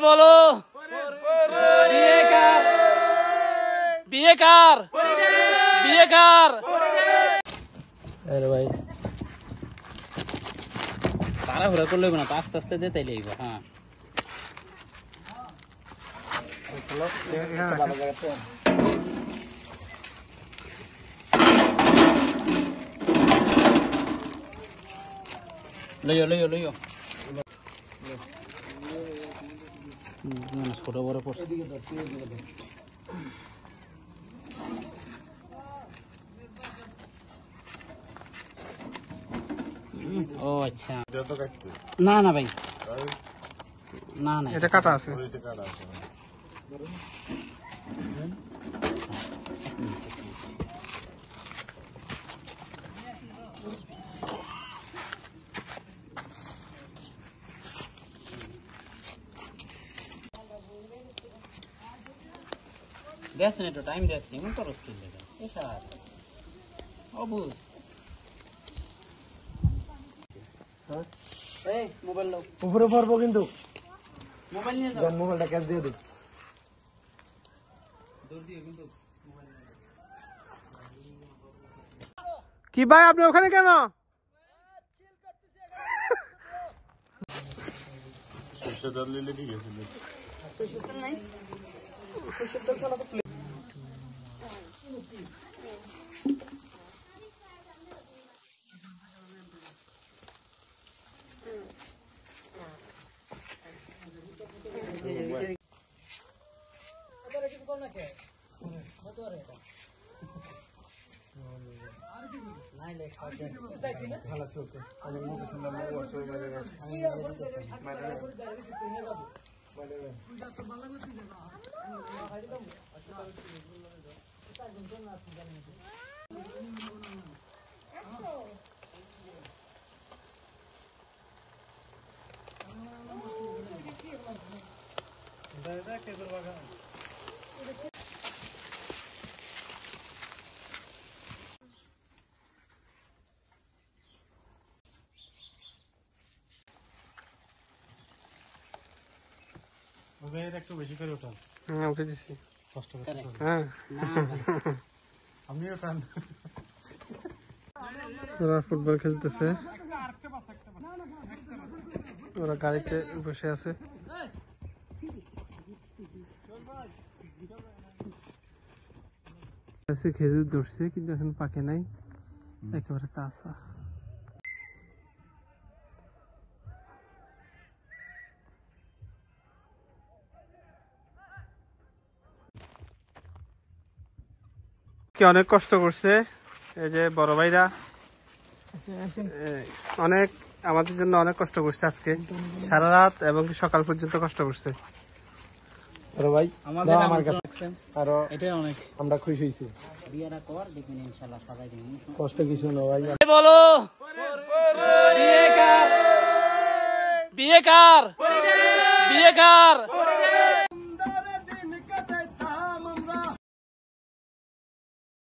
বলো বিয়ে কার বিয়ে কার বিয়ে কার? আরে ভাই তাড়াহুড়া করলে না, আস্তে আস্তে দে তাইলে হইব। হ্যাঁ লইও লইও লইও ছোট বড় পড়ছে। ও আচ্ছা, না না ভাই, না না এটা কাটা আছে। দেখছেন একটু টাইম দেখছেন, এমন তো রোজ কিনলে এসার অবুঝ। এই মোবাইল দাও, উপরে পড়বো কিন্তু মোবাইল নিয়ে যাও, মোবাইলটা ক্যাশ দিয়ে দিই। কি ভাই আপনি ওখানে কেন? সরষের তেল নিলে ঠিক আছে। সরষের তেল নাই, সরষের তেল ছাড়া তো একটু বেশি করে উঠান। হ্যাঁ উঠে দিচ্ছি, কষ্ট করে। হ্যাঁ আমিও উঠান। ওরা ফুটবল খেলতেছে, ওরা গাড়িতে বসে আছে। খেজুর ধরছে কিন্তু এখন পাকে নাই, একেবারে কাঁচা। অনেক কষ্ট করছে এই যে বড় ভাইরা, অনেক আমাদের জন্য অনেক কষ্ট করছে আজকে সারা রাত এবং সকাল পর্যন্ত কষ্ট করছে। ভাই আমার কাছে আরো আমরা খুশি হয়েছি, কষ্ট কিছু না ভাই। বলো বিয়ে কার বিয়ে কার বিয়ে কার?